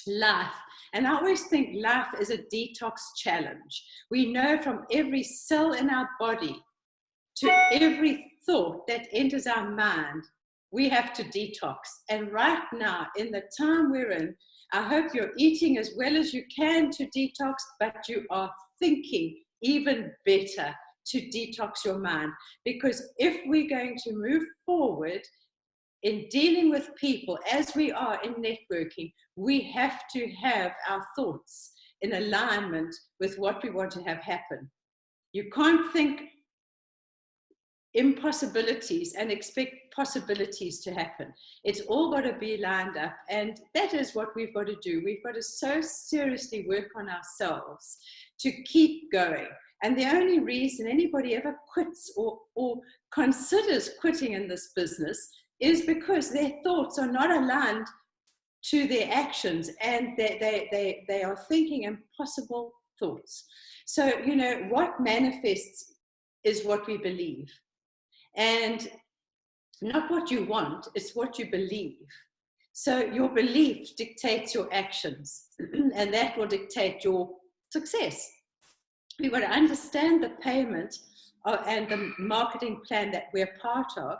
life. And I always think life is a detox challenge. We know from every cell in our body to every thought that enters our mind, we have to detox. And right now, in the time we're in, I hope you're eating as well as you can to detox, but you are thinking even better to detox your mind. Because if we're going to move forward in dealing with people as we are in networking, we have to have our thoughts in alignment with what we want to have happen. You can't think impossibilities and expect possibilities to happen. It's all got to be lined up, and that is what we've got to do. We've got to so seriously work on ourselves to keep going. And the only reason anybody ever quits or considers quitting in this business is because their thoughts are not aligned to their actions, and they are thinking impossible thoughts. So, you know, what manifests is what we believe. And not what you want, it's what you believe. So your belief dictates your actions, and that will dictate your success. We've got to understand the payment and the marketing plan that we're part of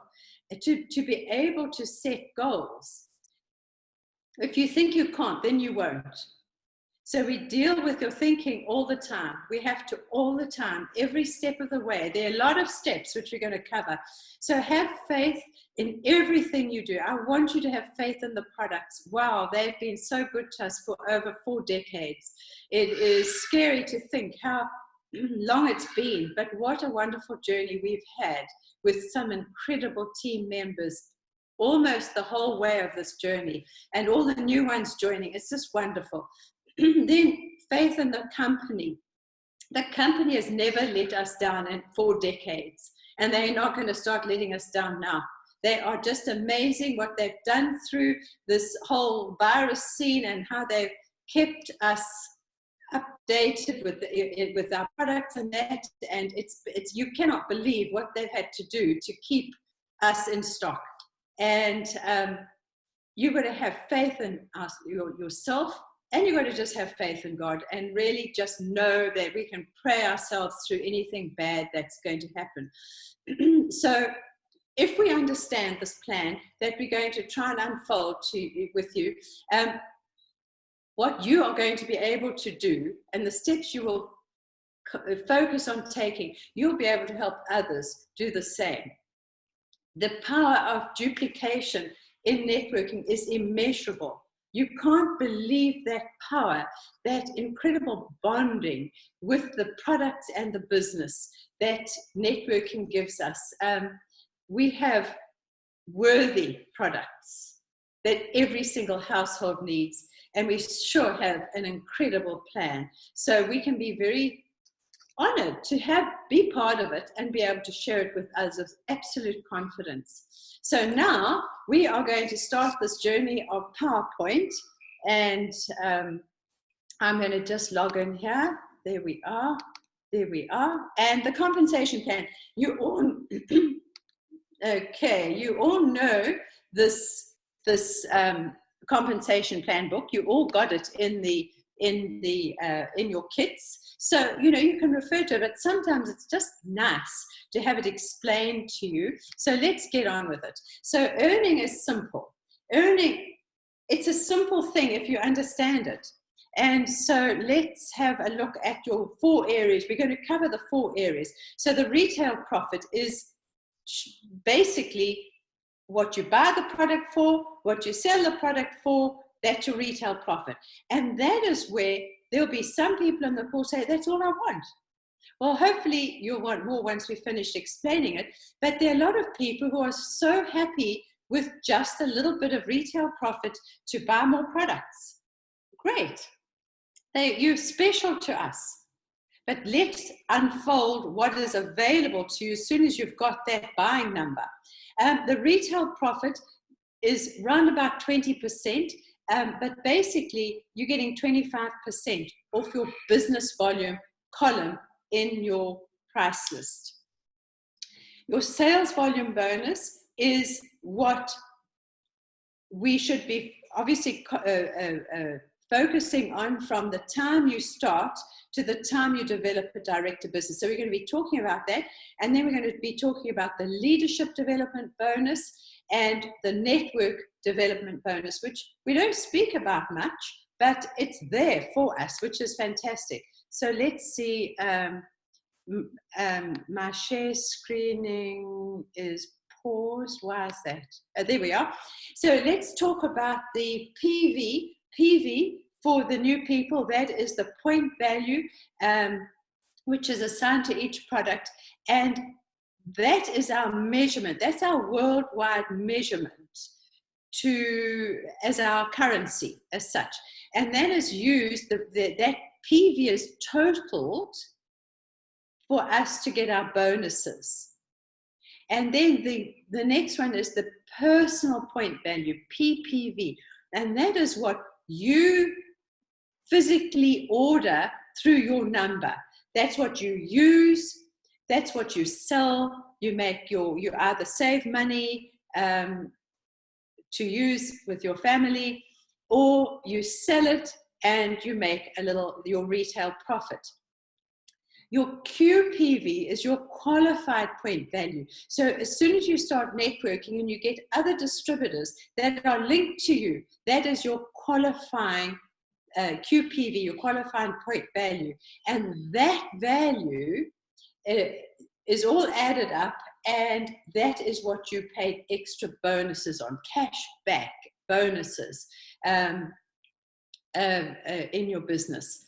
to be able to set goals. If you think you can't, then you won't. So we deal with your thinking all the time. We have to all the time, every step of the way. There are a lot of steps which we're going to cover. So have faith in everything you do. I want you to have faith in the products. Wow, they've been so good to us for over 4 decades. It is scary to think how long it's been, but what a wonderful journey we've had with some incredible team members almost the whole way of this journey, and all the new ones joining. It's just wonderful. Then faith in the company. The company has never let us down in 4 decades, and they're not going to start letting us down now. They are just amazing what they've done through this whole virus scene and how they've kept us updated with our products and that. And it's you cannot believe what they've had to do to keep us in stock. And you've got to have faith in yourself. And you've got to just have faith in God and really just know that we can pray ourselves through anything bad that's going to happen. So if we understand this plan that we're going to try and unfold with you, what you are going to be able to do and the steps you will focus on taking, you'll be able to help others do the same. The power of duplication in networking is immeasurable. You can't believe that power, that incredible bonding with the product and the business that networking gives us. We have worthy products that every single household needs, and we sure have an incredible plan. So we can be very honored to be part of it and be able to share it with others with absolute confidence. So now we are going to start this journey of PowerPoint, and I'm going to just log in here. There we are. There we are. And the compensation plan. You all, okay. You all know this compensation plan book. You all got it in your kits. So, you know, you can refer to it, but sometimes it's just nice to have it explained to you. So let's get on with it. So earning is simple. Earning, it's a simple thing if you understand it. And so let's have a look at your 4 areas. We're going to cover the 4 areas. So the retail profit is basically what you buy the product for, what you sell the product for, that's your retail profit. And that is where there'll be some people in the course say, that's all I want. Well, hopefully you'll want more once we finish explaining it. But there are a lot of people who are so happy with just a little bit of retail profit to buy more products. Great. You're special to us. But let's unfold what is available to you as soon as you've got that buying number. The retail profit is around about 20%. But basically, you're getting 25% off your business volume column in your price list. Your sales volume bonus is what we should be obviously focusing on from the time you start to the time you develop a direct to business. So we're going to be talking about that. And then we're going to be talking about the leadership development bonus and the network development bonus, which we don't speak about much, but it's there for us, which is fantastic. So let's see. My share screening is paused. Why is that? There we are. So let's talk about the PV. PV for the new people, that is the point value, which is assigned to each product. And that is our measurement. That's our worldwide measurement as our currency as such. And that is used, that PV is totaled for us to get our bonuses. And then the next one is the personal point value, PPV. And that is what you physically order through your number. That's what you use. That's what you sell. You either save money to use with your family, or you sell it and you make your retail profit. Your QPV is your qualified point value. So as soon as you start networking and you get other distributors that are linked to you, that is your qualifying QPV, your qualifying point value. And that value is all added up, and that is what you paid extra bonuses on, cash back bonuses in your business.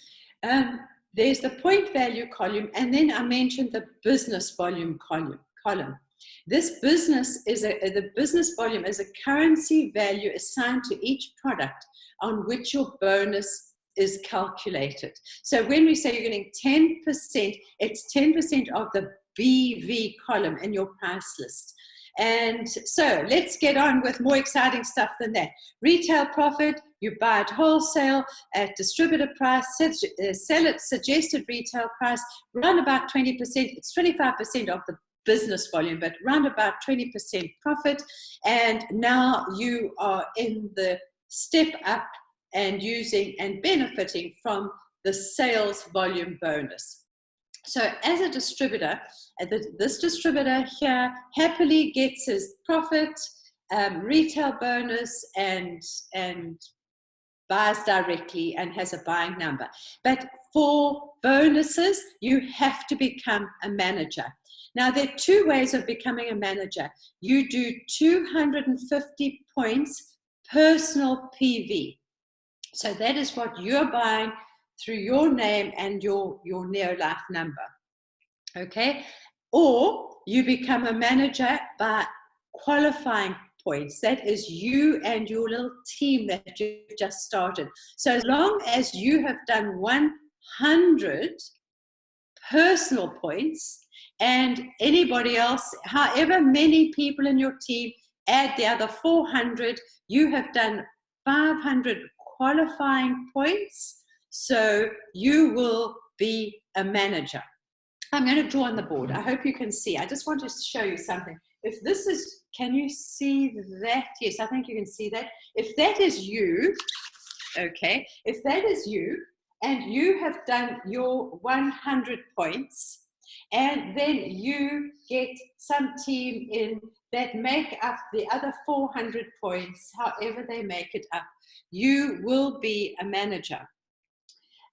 There's the point value column, and then I mentioned the business volume column. This the business volume is a currency value assigned to each product on which your bonus is calculated. So when we say you're getting 10%, it's 10% of the BV column in your price list. And so let's get on with more exciting stuff than that. Retail profit, you buy it wholesale at distributor price, sell it suggested retail price, round about 20%. It's 25% of the business volume, but round about 20% profit. And now you are in the step up and using and benefiting from the sales volume bonus. So as a distributor, this distributor here happily gets his profit, retail bonus, and buys directly and has a buying number. But for bonuses, you have to become a manager. Now, there are two ways of becoming a manager. You do 250 points personal PV. So that is what you're buying through your name and your NeoLife number. Okay? Or you become a manager by qualifying points. That is you and your little team that you've just started. So as long as you have done 100 personal points, and anybody else, however many people in your team, add the other 400, you have done 500 qualifying points, so you will be a manager. I'm going to draw on the board. I hope you can see. I just want to show you something. If this is, can you see that? Yes, I think you can see that. If that is you, okay, if that is you, and you have done your 100 points, and then you get some team in that make up the other 400 points, however they make it up, you will be a manager.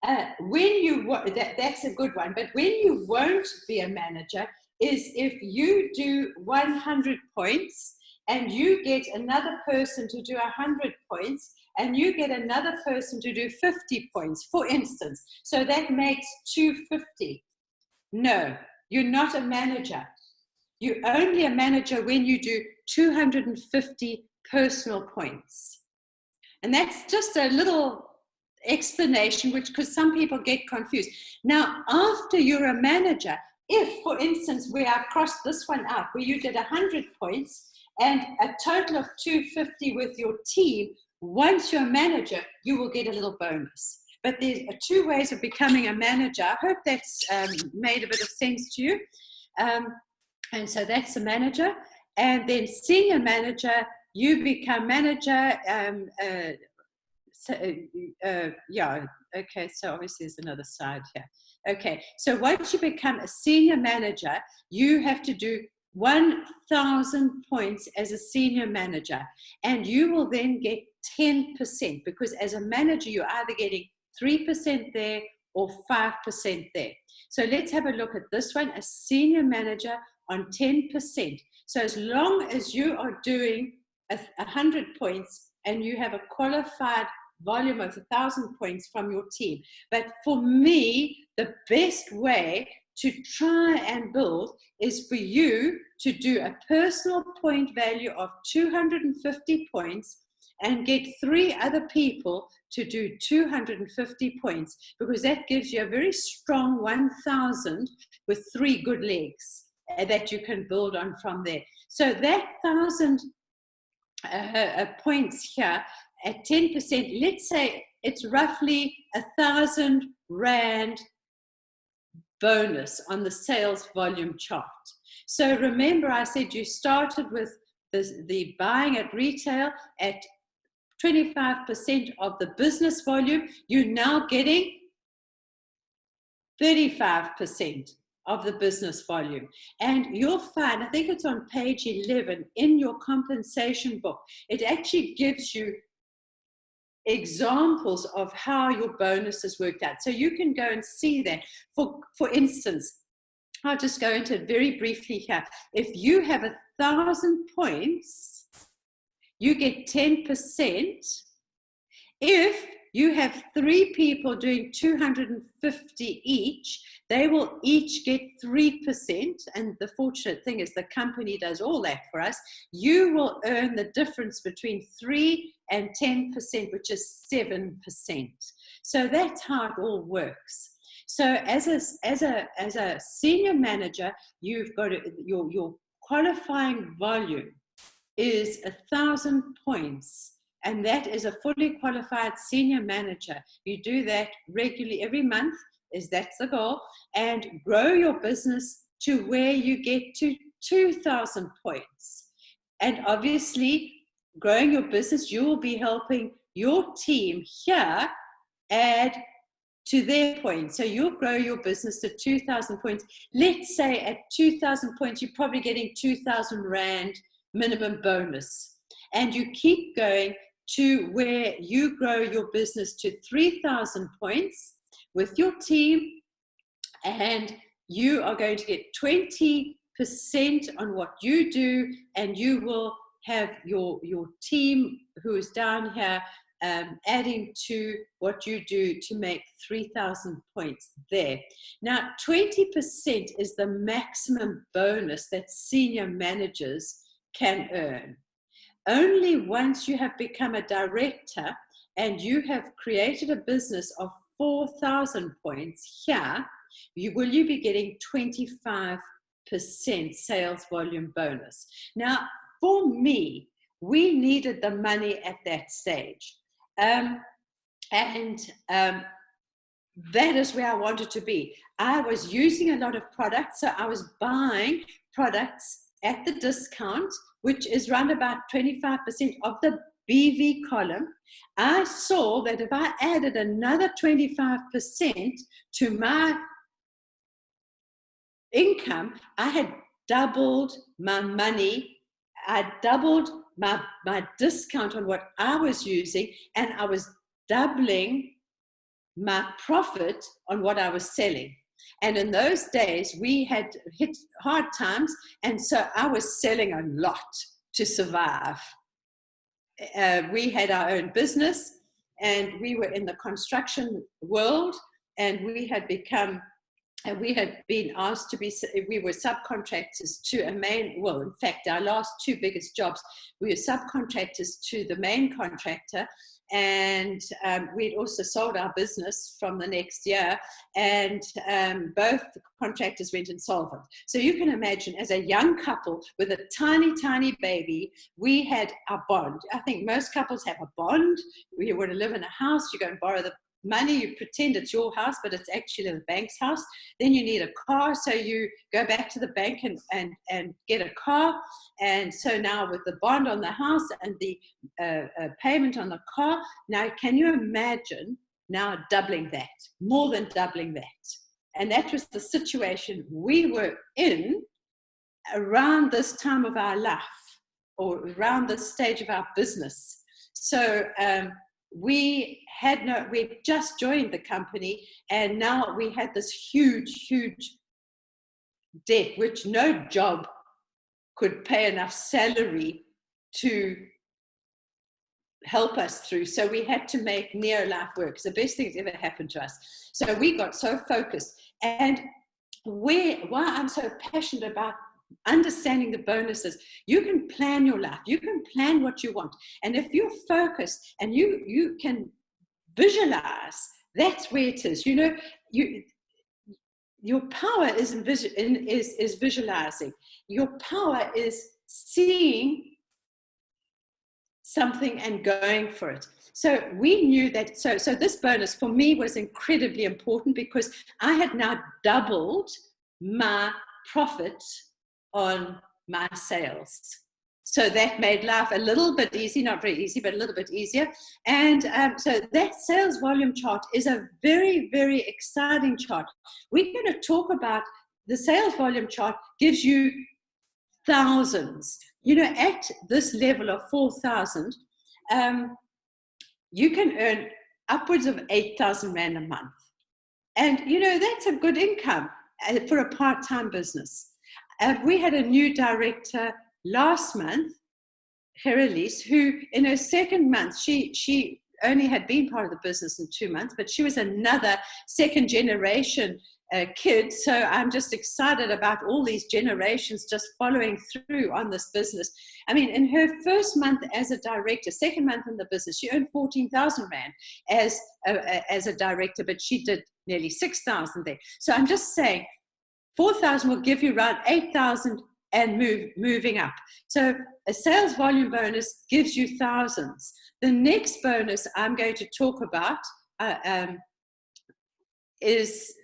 That's a good one, but when you won't be a manager is if you do 100 points and you get another person to do 100 points and you get another person to do 50 points, for instance. So that makes 250. No, you're not a manager. You're only a manager when you do 250 personal points. And that's just a little explanation, because some people get confused. Now, after you're a manager, if, for instance, where I crossed this one out, where you did 100 points and a total of 250 with your team, once you're a manager, you will get a little bonus. But there's two ways of becoming a manager. I hope that's made a bit of sense to you. And so that's a manager. And then senior manager, you become manager, So, yeah, okay, so obviously there's another side here. Okay, so once you become a senior manager, you have to do 1,000 points as a senior manager, and you will then get 10%, because as a manager, you're either getting 3% there or 5% there. So let's have a look at this one, a senior manager on 10%. So as long as you are doing 100 points and you have a qualified volume of 1,000 points from your team. But for me, the best way to try and build is for you to do a personal point value of 250 points and get 3 other people to do 250 points, because that gives you a very strong 1,000 with 3 good legs that you can build on from there. So that 1,000 points here at 10%, let's say it's roughly 1,000 Rand bonus on the sales volume chart. So remember, I said you started with the buying at retail at 25% of the business volume. You're now getting 35% of the business volume. And you'll find, I think it's on page 11 in your compensation book, it actually gives you examples of how your bonuses worked out. So you can go and see that. For instance, I'll just go into it very briefly here. If you have 1,000 points, you get 10%. If you have 3 people doing 250 each, they will each get 3%. And the fortunate thing is the company does all that for us. You will earn the difference between 3 and 10%, which is 7%. So that's how it all works. So as a senior manager, you've got your qualifying volume is 1,000 points. And that is a fully qualified senior manager. You do that regularly every month, that's the goal, and grow your business to where you get to 2,000 points. And obviously, growing your business, you will be helping your team here add to their points. So you'll grow your business to 2,000 points. Let's say at 2,000 points, you're probably getting 2,000 Rand minimum bonus. And you keep going to where you grow your business to 3,000 points with your team, and you are going to get 20% on what you do, and you will have your team who is down here adding to what you do to make 3,000 points there. Now, 20% is the maximum bonus that senior managers can earn. Only once you have become a director and you have created a business of 4,000 points here, will you be getting 25% sales volume bonus. Now, for me, we needed the money at that stage. That is where I wanted to be. I was using a lot of products, so I was buying products at the discount, which is around about 25% of the BV column. I saw that if I added another 25% to my income, I had doubled my money. I doubled my discount on what I was using, and I was doubling my profit on what I was selling. And in those days, we had hit hard times, and so I was selling a lot to survive. We had our own business, and we were in the construction world, and we had been asked to be, we were subcontractors to a main, well, in fact, our last 2 biggest jobs, we were subcontractors to the main contractor, and we'd also sold our business from the next year, and both the contractors went insolvent. So you can imagine, as a young couple with a tiny, tiny baby, we had our bond. I think most couples have a bond. You want to live in a house, you go and borrow the money, you pretend it's your house, but it's actually the bank's house. Then you need a car, so you go back to the bank and get a car. And so now with the bond on the house and the payment on the car, now can you imagine now doubling that, more than doubling that? And that was the situation we were in around this time of our life, or around this stage of our business. So we just joined the company, and now we had this huge debt, which no job could pay enough salary to help us through. So we had to make NeoLife work. It's the best thing that's ever happened to us. So we got so focused. And why I'm so passionate about understanding the bonuses, you can plan your life, you can plan what you want, and if you're focused and you can visualize, that's where it is. Your power is visualizing. Your power is seeing something and going for it. So we knew that. So this bonus for me was incredibly important, because I had now doubled my profit on my sales. So that made life a little bit easy, not very easy, but a little bit easier. And so that sales volume chart is a very, very exciting chart. We're going to talk about the sales volume chart. Gives you thousands. At this level of 4,000, you can earn upwards of 8,000 Rand a month. And, that's a good income for a part-time business. We had a new director last month, Gerelise, who in her second month, she only had been part of the business in 2 months, but she was another second generation kid. So I'm just excited about all these generations just following through on this business. I mean, in her first month as a director, second month in the business, she earned 14,000 Rand as a director, but she did nearly 6,000 there. So I'm just saying, 4,000 will give you around 8,000 and moving up. So a sales volume bonus gives you thousands. The next bonus I'm going to talk about is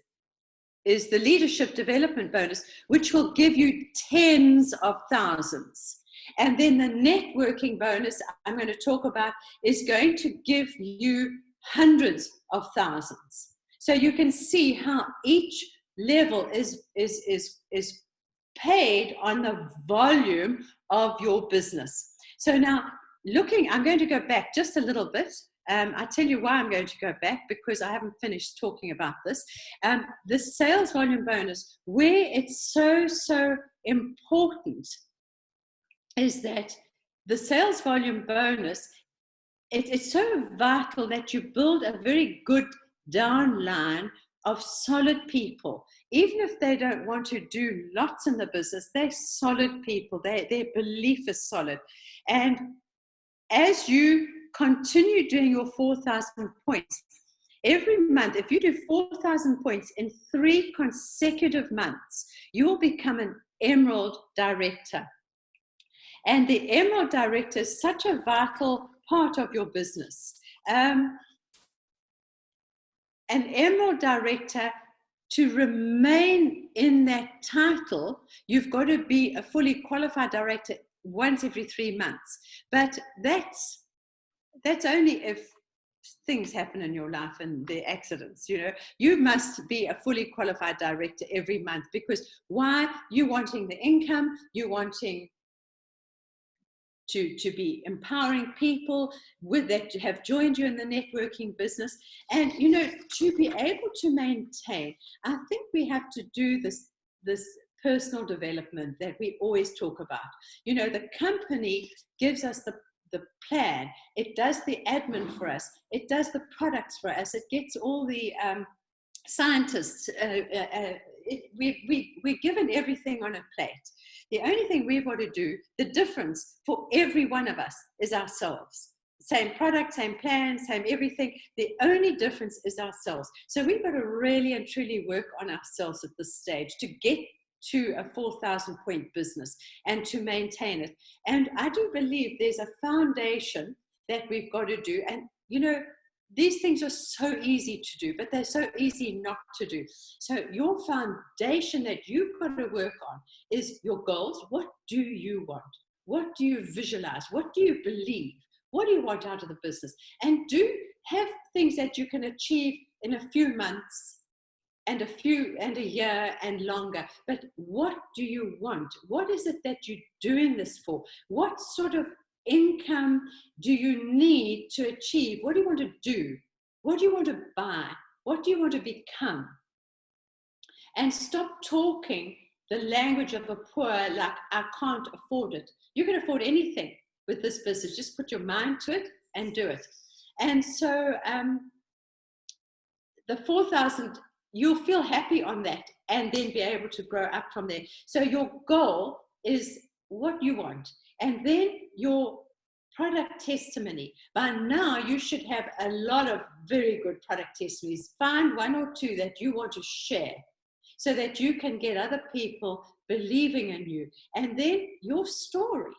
the leadership development bonus, which will give you tens of thousands. And then the networking bonus I'm going to talk about is going to give you hundreds of thousands. So you can see how each level is paid on the volume of your business. So now I'm going to go back just a little bit. I tell you why I'm going to go back, because I haven't finished talking about this. The sales volume bonus, where it's so important, is that the sales volume bonus, it's so vital that you build a very good downline of solid people. Even if they don't want to do lots in the business, they're solid people. Their belief is solid. And as you continue doing your 4,000 points, every month, if you do 4,000 points in 3 consecutive months, you will become an Emerald Director. And the Emerald Director is such a vital part of your business. An Emerald Director, to remain in that title, you've got to be a fully qualified director once every 3 months. But that's only if things happen in your life and there are accidents. You must be a fully qualified director every month, because why? You're wanting the income, you're wanting to be empowering people with that have joined you in the networking business. And to be able to maintain, I think we have to do this personal development that we always talk about. The company gives us the plan, it does the admin for us, it does the products for us, it gets all the scientists, we're given everything on a plate. The only thing we've got to do, the difference for every one of us, is ourselves. Same product, same plan, same everything. The only difference is ourselves. So we've got to really and truly work on ourselves at this stage to get to a 4,000 point business and to maintain it. And I do believe there's a foundation that we've got to do. And these things are so easy to do, but they're so easy not to do. So your foundation that you've got to work on is your goals. What do you want? What do you visualize? What do you believe? What do you want out of the business? And do have things that you can achieve in a few months and a year and longer. But what do you want? What is it that you're doing this for? What sort of income do you need to achieve? What do you want to do? What do you want to buy? What do you want to become? And stop talking the language of the poor like, I can't afford it. You can afford anything with this business. Just put your mind to it and do it. And so the 4,000, you'll feel happy on that and then be able to grow up from there. So your goal is what you want. And then your product testimony. By now, you should have a lot of very good product testimonies. Find one or two that you want to share so that you can get other people believing in you. And then your story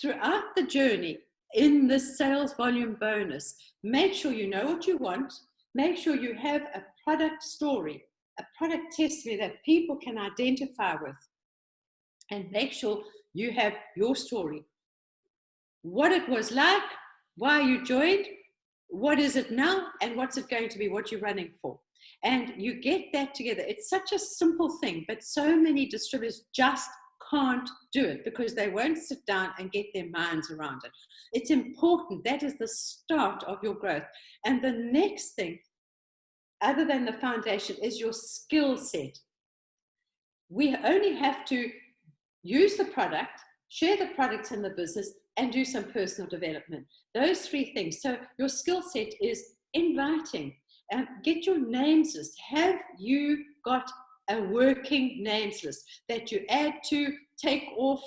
throughout the journey in the sales volume bonus. Make sure you know what you want. Make sure you have a product story, a product testimony that people can identify with. And make sure you have your story. What it was like, why you joined, what is it now, and what's it going to be, what you're running for. And you get that together. It's such a simple thing, but so many distributors just can't do it because they won't sit down and get their minds around it. It's important. That is the start of your growth. And the next thing, other than the foundation, is your skill set. We only have to use the product, share the products in the business, and do some personal development. Those three things. So your skill set is inviting. Get your names list. Have you got a working names list that you add to, take off,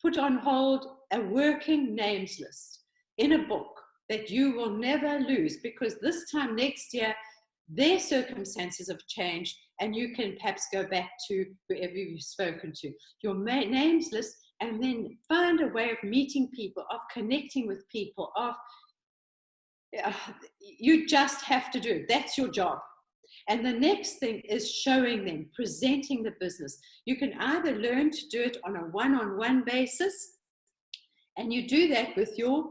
put on hold? A working names list in a book that you will never lose, because this time next year, their circumstances have changed and you can perhaps go back to whoever you've spoken to. Your names list, and then find a way of meeting people, of connecting with people, you just have to do it. That's your job. And the next thing is showing them, presenting the business. You can either learn to do it on a one-on-one basis, and you do that with your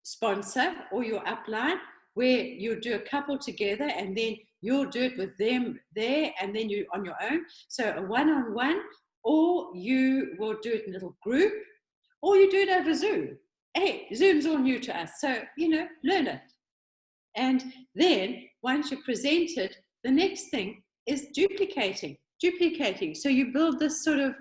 sponsor or your upline, where you do a couple together and then you'll do it with them there and then you on your own. So a one-on-one, or you will do it in a little group, or you do it over Zoom. Hey, Zoom's all new to us, so, learn it. And then once you present it, the next thing is duplicating. So you build this sort of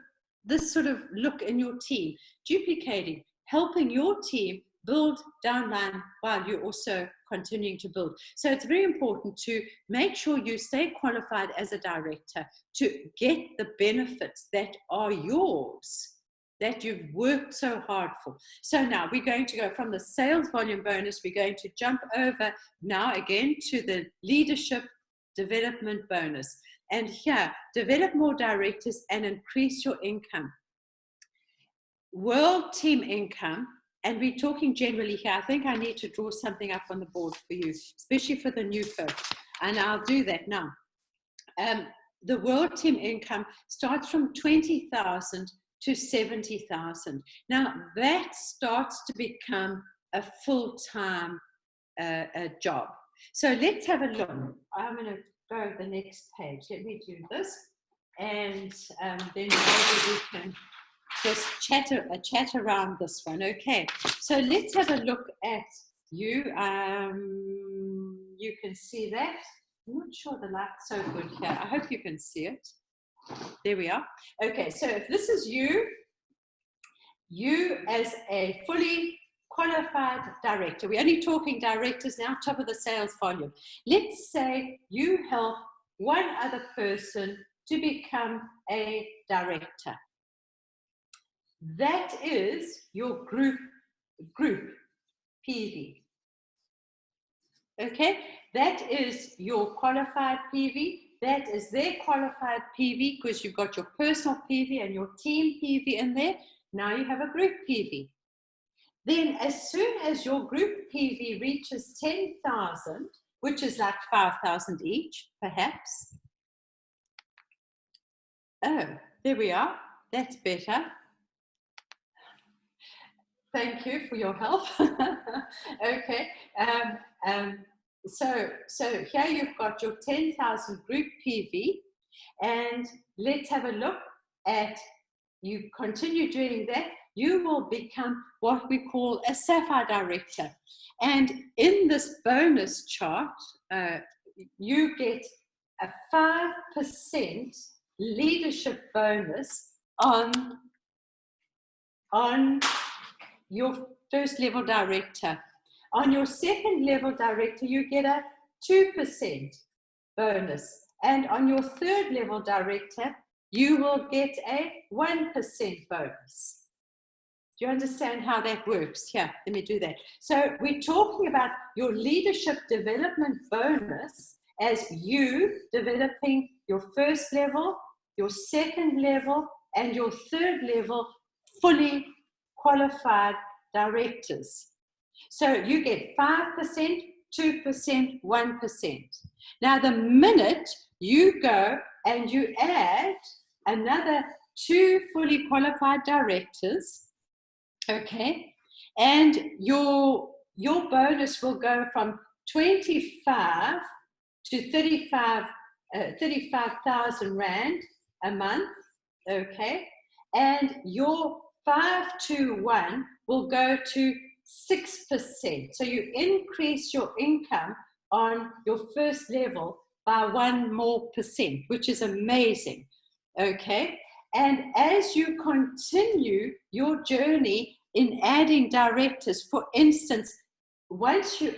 look in your team, duplicating, helping your team build downline while you're also continuing to build. So it's very important to make sure you stay qualified as a director to get the benefits that are yours, that you've worked so hard for. So now we're going to go from the sales volume bonus, we're going to jump over now again to the leadership development bonus. And here, develop more directors and increase your income. World team income, and we're talking generally here. I think I need to draw something up on the board for you, especially for the new folks. And I'll do that now. The world team income starts from 20,000 to 70,000. Now that starts to become a full-time job. So let's have a look. I'm going to go to the next page. Let me do this, and then maybe we can just chat around this one. Okay, so let's have a look at you. You can see that. I'm not sure the light's so good here. I hope you can see it. There we are. Okay, so if this is you as a fully qualified director, we're only talking directors now, top of the sales volume. Let's say you help one other person to become a director. That is your group PV. Okay, that is your qualified PV. That is their qualified PV, because you've got your personal PV and your team PV in there. Now you have a group PV. Then as soon as your group PV reaches 10,000, which is like 5,000 each, perhaps. Oh, there we are. That's better. Thank you for your help. Okay. So here you've got your 10,000 group PV, and let's have a look at, you continue doing that, you will become what we call a Sapphire Director. And in this bonus chart, you get a 5% leadership bonus on your first level director. On your second level director, you get a 2% bonus. And on your third level director, you will get a 1% bonus. Do you understand how that works? Here, let me do that. So we're talking about your leadership development bonus as you developing your first level, your second level, and your third level fully qualified directors. So you get 5%, 2%, 1%. Now, the minute you go and you add another 2 fully qualified directors, okay, and your bonus will go from 25 to 35,000 Rand a month, okay, and your 521 will go to 6%. So you increase your income on your first level by 1% more, which is amazing, okay? And as you continue your journey in adding directors, for instance, once you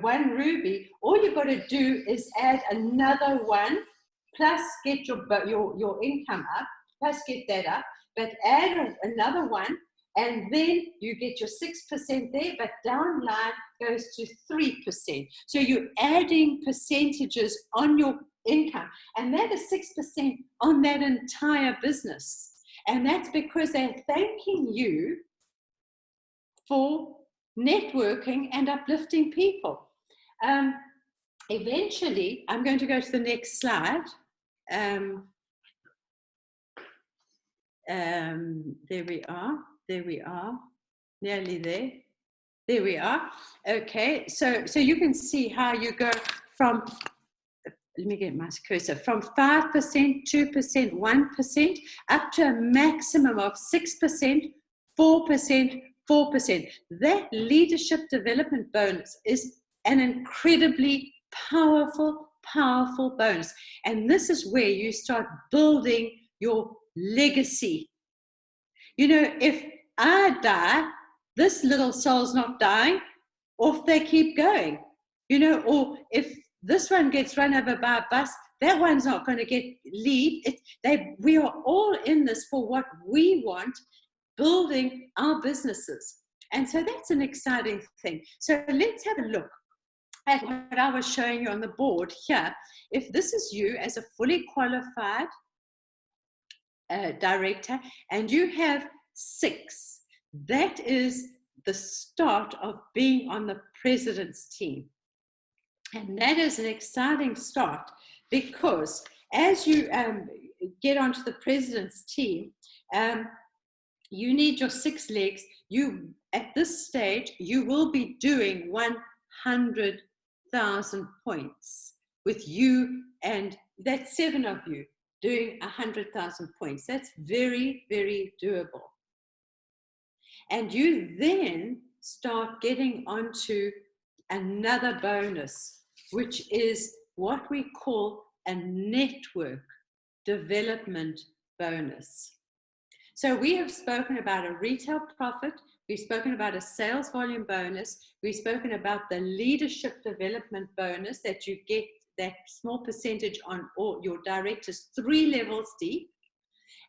one ruby, all you've got to do is add another one, plus get your income up, plus get that up, but add another one, and then you get your 6% there, but down line goes to 3%. So you're adding percentages on your income, and that is 6% on that entire business. And that's because they're thanking you for networking and uplifting people. Eventually, I'm going to go to the next slide. There we are. There we are. Nearly there. There we are. Okay, so you can see how you go from, let me get my cursor, from 5%, 2%, 1%, up to a maximum of 6%, 4%, 4%. That leadership development bonus is an incredibly powerful, powerful bonus. And this is where you start building your legacy. You know, if I die, this little soul's not dying, off they keep going. You know, or if this one gets run over by a bus, that one's not going to leave. We are all in this for what we want, building our businesses. And so that's an exciting thing. So let's have a look at what I was showing you on the board here. If this is you as a fully qualified director, and you have 6, that is the start of being on the president's team. And that is an exciting start, because as you get onto the president's team, you need your 6 legs. At this stage, you will be doing 100,000 points with you, and that's 7 of you doing 100,000 points. That's very, very doable. And you then start getting onto another bonus, which is what we call a network development bonus. So we have spoken about a retail profit, we've spoken about a sales volume bonus, we've spoken about the leadership development bonus that you get, that small percentage on all your directors 3 levels deep.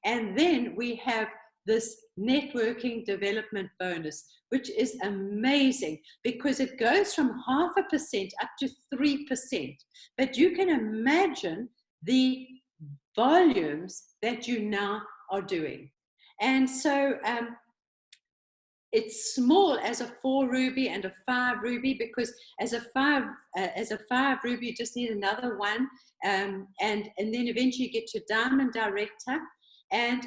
And then we have this networking development bonus, which is amazing because it goes from 0.5% up to 3%. But you can imagine the volumes that you now are doing. And so it's small as a 4 ruby and a 5 ruby, because as a 5 ruby, you just need another one, and then eventually you get to diamond director, and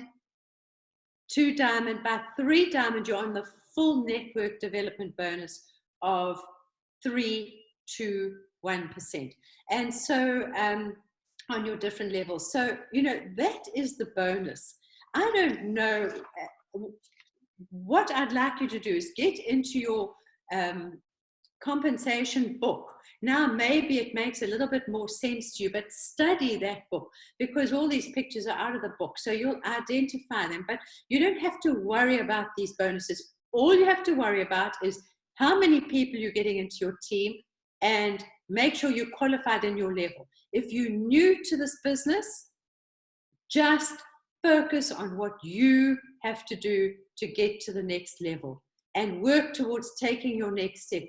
2 diamond. By 3 diamond, you're on the full network development bonus of 3 to 1%. And so on your different levels. So, that is the bonus. I don't know. What I'd like you to do is get into your compensation book. Now, maybe it makes a little bit more sense to you, but study that book, because all these pictures are out of the book. So you'll identify them, but you don't have to worry about these bonuses. All you have to worry about is how many people you're getting into your team, and make sure you're qualified in your level. If you're new to this business, just focus on what you have to do to get to the next level, and work towards taking your next step.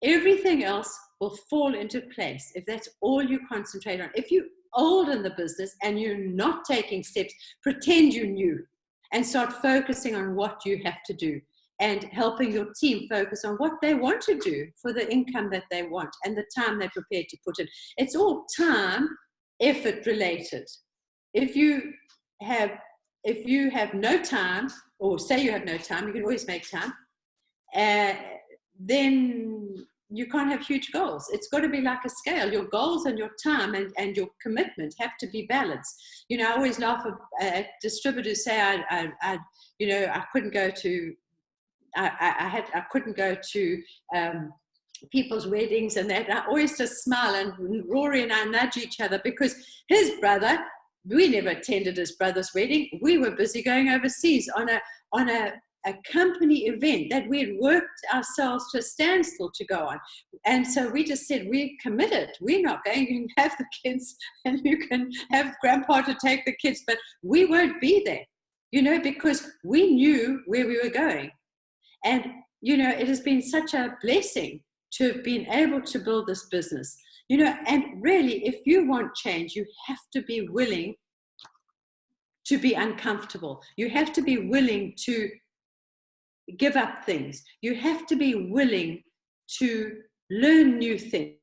Everything else will fall into place if that's all you concentrate on. If you're old in the business and you're not taking steps, pretend you knew and start focusing on what you have to do, and helping your team focus on what they want to do for the income that they want and the time they're prepared to put in. It's all time, effort related. If you have no time, or say you have no time, you can always make time, then you can't have huge goals. It's got to be like a scale. Your goals and your time and your commitment have to be balanced. I always laugh at distributors say I couldn't go to I couldn't go to people's weddings and that. I always just smile, and Rory and I nudge each other, because his brother, we never attended his brother's wedding. We were busy going overseas on a company event that we had worked ourselves to a standstill to go on. And so we just said, we're committed. We're not going to have the kids, and you can have grandpa to take the kids, but we won't be there, because we knew where we were going. And, it has been such a blessing to have been able to build this business, and really, if you want change, you have to be willing to be uncomfortable. You have to be willing to give up things. You have to be willing to learn new things.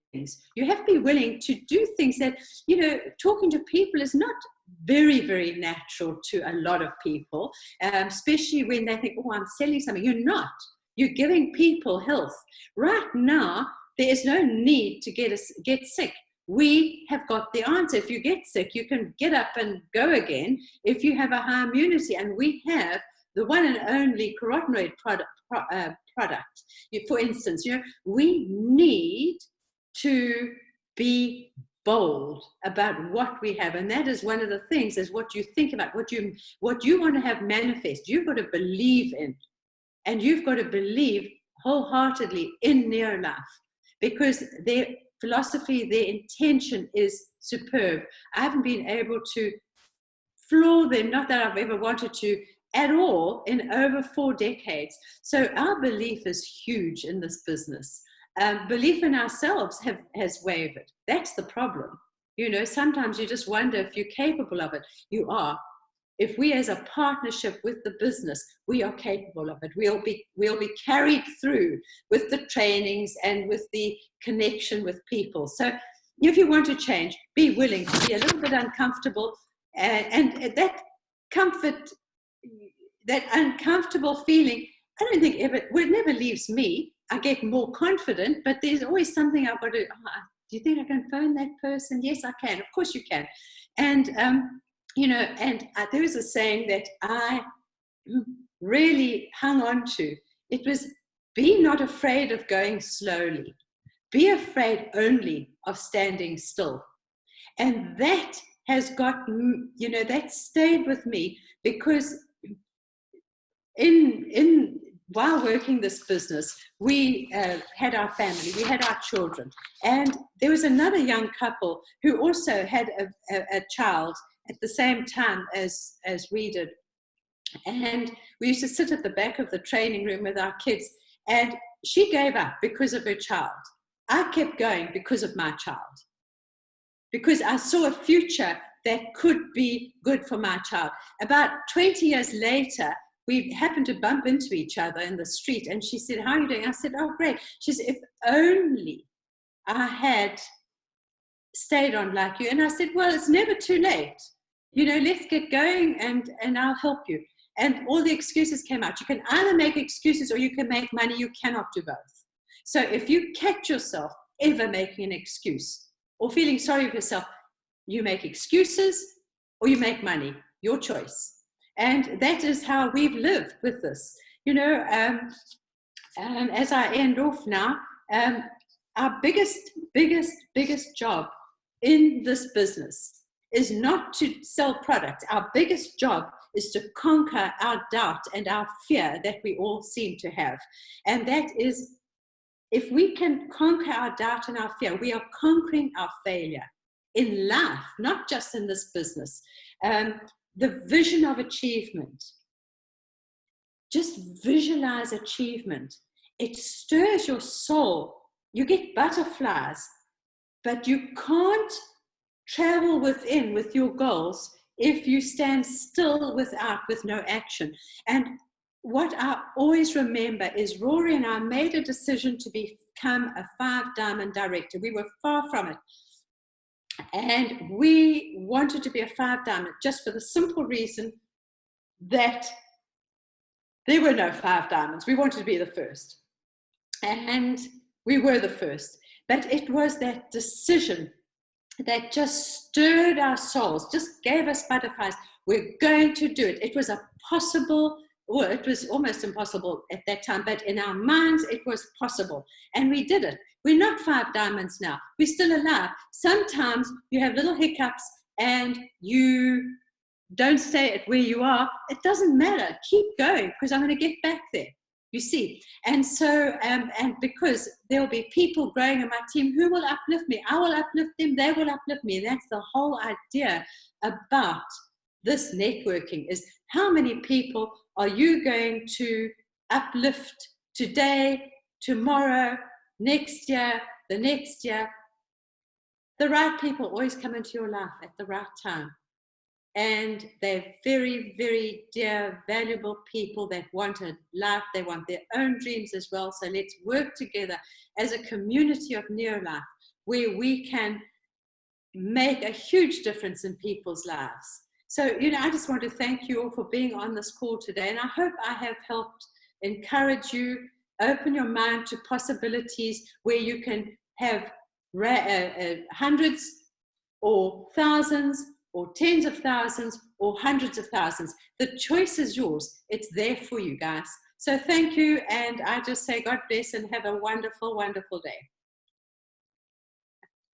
You have to be willing to do things that, talking to people is not very, very natural to a lot of people, especially when they think, oh, I'm selling something. You're not. You're giving people health. Right now, there is no need to get sick. We have got the answer. If you get sick, you can get up and go again if you have a high immunity. And we have the one and only carotenoid product. For instance, we need to be bold about what we have, and that is one of the things, is what you think about, what you want to have manifest. You've got to believe in, and you've got to believe wholeheartedly in NeoLife, because their philosophy, their intention is superb. I haven't been able to floor them, not that I've ever wanted to at all, in over 4 decades. So our belief is huge in this business. Belief in ourselves has wavered. That's the problem. Sometimes you just wonder if you're capable of it. You are. If we, as a partnership with the business, we are capable of it. We'll be carried through with the trainings and with the connection with people. So if you want to change, be willing to be a little bit uncomfortable, and that comfort, that uncomfortable feeling, I don't think it never leaves me. I get more confident, but there's always something I've got to, do you think I can phone that person? Yes, I can. Of course you can. And, there was a saying that I really hung on to. It was, be not afraid of going slowly. Be afraid only of standing still. And that has got, that stayed with me, because while working this business, we had our family, we had our children, and there was another young couple who also had a child at the same time as we did. And we used to sit at the back of the training room with our kids, and she gave up because of her child. I kept going because of my child, because I saw a future that could be good for my child. About 20 years later, we happened to bump into each other in the street, and she said, "How are you doing?" I said, "Oh, great." She said, "If only I had stayed on like you." And I said, "Well, it's never too late. Let's get going, and I'll help you." And all the excuses came out. You can either make excuses or you can make money. You cannot do both. So if you catch yourself ever making an excuse or feeling sorry for yourself, you make excuses or you make money. Your choice. And that is how we've lived with this. As I end off now, our biggest job in this business is not to sell products. Our biggest job is to conquer our doubt and our fear that we all seem to have. And that is, if we can conquer our doubt and our fear, we are conquering our failure in life, not just in this business. The vision of achievement. Just visualize achievement. It stirs your soul. You get butterflies, but you can't travel within with your goals if you stand still with no action. And what I always remember is Rory and I made a decision to become a 5-diamond director. We were far from it. And we wanted to be a 5-diamond just for the simple reason that there were no 5 diamonds. We wanted to be the first. And we were the first. But it was that decision that just stirred our souls, just gave us butterflies. We're going to do it. It was it was almost impossible at that time, but in our minds, it was possible. And we did it. We're not 5 diamonds now. We're still alive. Sometimes you have little hiccups and you don't stay at where you are. It doesn't matter. Keep going, because I'm going to get back there. You see, and so, and because there will be people growing in my team who will uplift me. I will uplift them, they will uplift me. And that's the whole idea about this networking, is how many people are you going to uplift today, tomorrow, next year, the next year? The right people always come into your life at the right time. And they're very, very dear, valuable people that want a life. They want their own dreams as well. So let's work together as a community of NeoLife, where we can make a huge difference in people's lives. So, I just want to thank you all for being on this call today. And I hope I have helped encourage you, open your mind to possibilities where you can have hundreds or thousands or tens of thousands or hundreds of thousands. The choice is yours. It's there for you, guys. So thank you. And I just say God bless and have a wonderful, wonderful day.